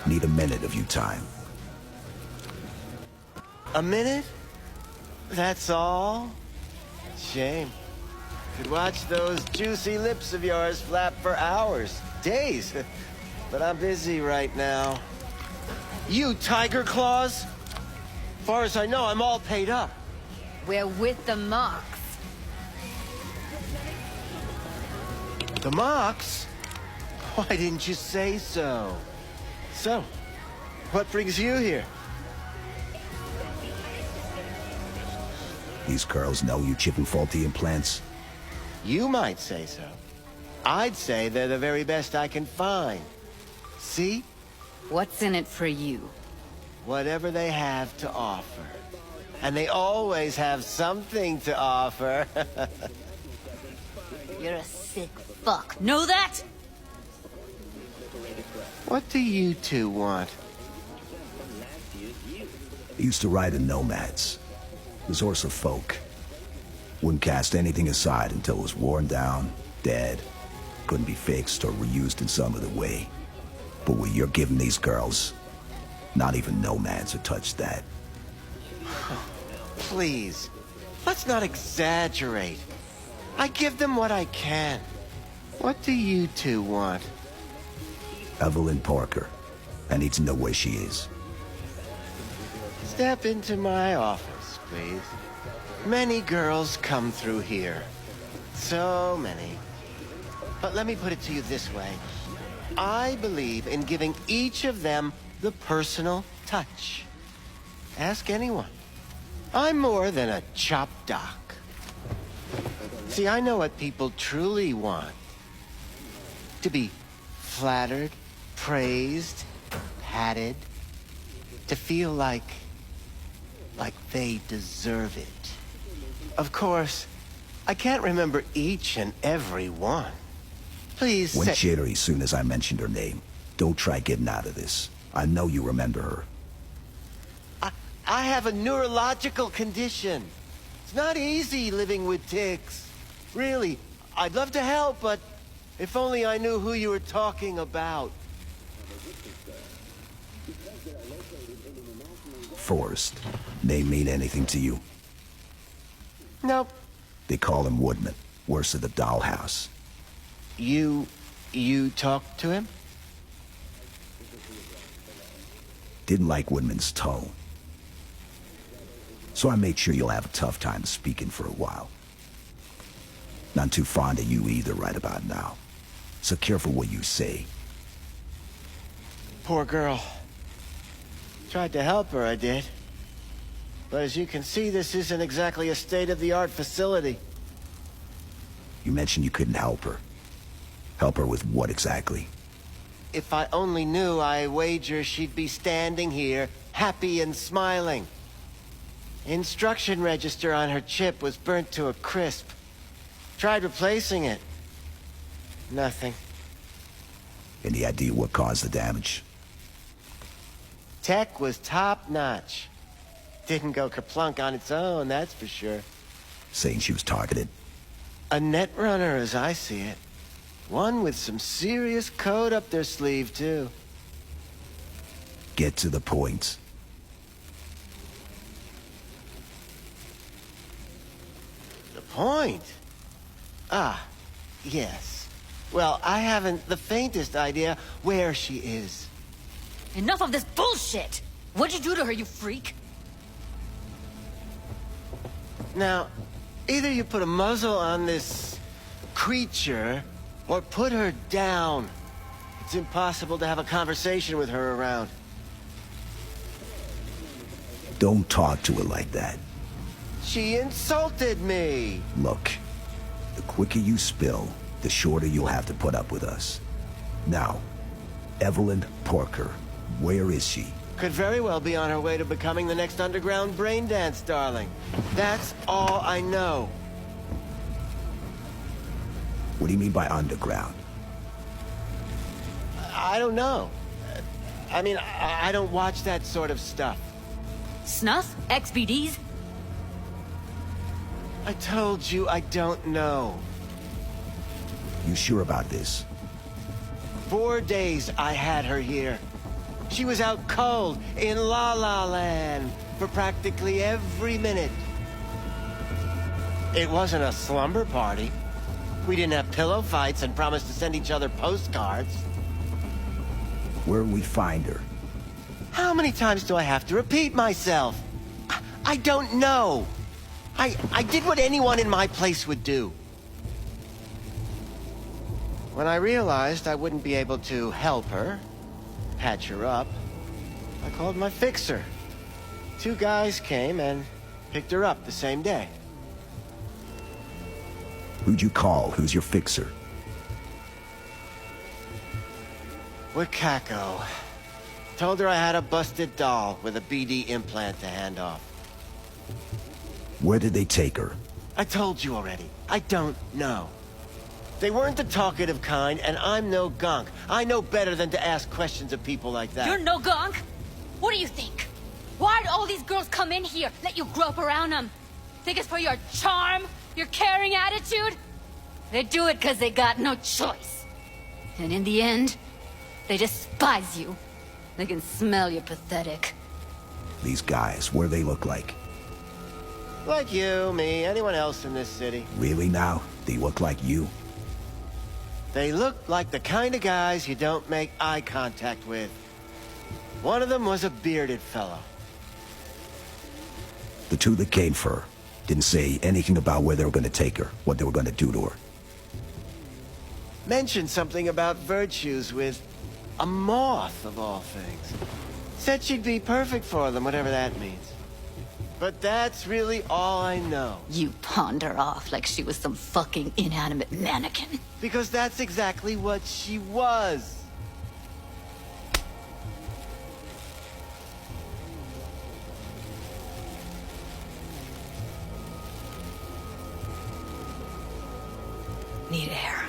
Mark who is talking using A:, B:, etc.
A: Need a minute of your time.
B: A minute? That's all? Shame. Could watch those juicy lips of yours flap for hours, days. But I'm busy right now. You Tiger Claws? Far as I know, I'm all paid up.
C: We're with the Mox.
B: The Mox? Why didn't you say so? So, what brings you here?
A: These girls know you chipping faulty implants?
B: You might say so. I'd say they're the very best I can find. See?
C: What's in it for you?
B: Whatever they have to offer. And they always have something to offer.
C: You're a sick fuck. Know that?
B: What do you two want?
A: I used to ride in Nomads. Resource of folk. Wouldn't cast anything aside until it was worn down, dead, couldn't be fixed or reused in some other way. But what you're giving these girls, not even Nomads would touch that.
B: Please, let's not exaggerate. I give them what I can. What do you two want?
A: Evelyn Parker. I need to know where she is.
B: Step into my office, please. Many girls come through here. So many. But let me put it to you this way. I believe in giving each of them the personal touch. Ask anyone. I'm more than a chop doc. See, I know what people truly want. To be flattered, praised, patted. To feel like they deserve it. Of course, I can't remember each and every one. Please
A: Went
B: say...
A: jittery as soon as I mentioned her name. Don't try getting out of this. I know you remember her.
B: I have a neurological condition. It's not easy living with tics. Really, I'd love to help, but if only I knew who you were talking about.
A: Forrest. Name mean anything to you?
B: Nope.
A: They call him Woodman. Worse at the dollhouse.
B: You talked to him?
A: Didn't like Woodman's tone. So I made sure you'll have a tough time speaking for a while. Not too fond of you either right about now. So careful what you say.
B: Poor girl. Tried to help her, I did. But as you can see, this isn't exactly a state-of-the-art facility.
A: You mentioned you couldn't help her. Help her with what exactly?
B: If I only knew, I wager she'd be standing here, happy and smiling. Instruction register on her chip was burnt to a crisp. Tried replacing it. Nothing.
A: Any idea what caused the damage?
B: Tech was top-notch. Didn't go kerplunk on its own, that's for sure.
A: Saying she was targeted?
B: A net runner, as I see it. One with some serious code up their sleeve, too.
A: Get to the point.
B: The point? Ah, yes. Well, I haven't the faintest idea where she is.
C: Enough of this bullshit! What'd you do to her, you freak?
B: Now, either you put a muzzle on this creature, or put her down. It's impossible to have a conversation with her around.
A: Don't talk to her like that.
B: She insulted me!
A: Look, the quicker you spill, the shorter you'll have to put up with us. Now, Evelyn Parker, where is she?
B: Could very well be on her way to becoming the next underground brain dance darling. That's all I know.
A: What do you mean by underground?
B: I don't know. I mean, I don't watch that sort of stuff.
C: Snuff? XBDs?
B: I told you I don't know.
A: You sure about this?
B: 4 days I had her here. She was out cold in La La Land for practically every minute. It wasn't a slumber party. We didn't have pillow fights and promised to send each other postcards.
A: Where'd we find her?
B: How many times do I have to repeat myself? I don't know. I did what anyone in my place would do. When I realized I wouldn't be able to help her, patch her up, I called my fixer. 2 guys came and picked her up the same day.
A: Who'd you call? Who's your fixer?
B: Wakako. Told her I had a busted doll with a BD implant to hand off.
A: Where did they take her?
B: I told you already. I don't know. They weren't the talkative kind, and I'm no gunk. I know better than to ask questions of people like that.
C: You're no gunk? What do you think? Why'd all these girls come in here, let you grope around them? Think it's for your charm? Your caring attitude? They do it because they got no choice. And in the end, they despise you. They can smell you're pathetic.
A: These guys, what do they look like?
B: Like you, me, anyone else in this city.
A: Really now? They look like you?
B: They look like the kind of guys you don't make eye contact with. One of them was a bearded fellow.
A: The 2 that came for her didn't say anything about where they were going to take her, what they were going to do to her.
B: Mentioned something about virtues with a moth, of all things. Said she'd be perfect for them, whatever that means. But that's really all I know.
C: You pawned her off like she was some fucking inanimate mannequin.
B: Because that's exactly what she was.
C: Need air.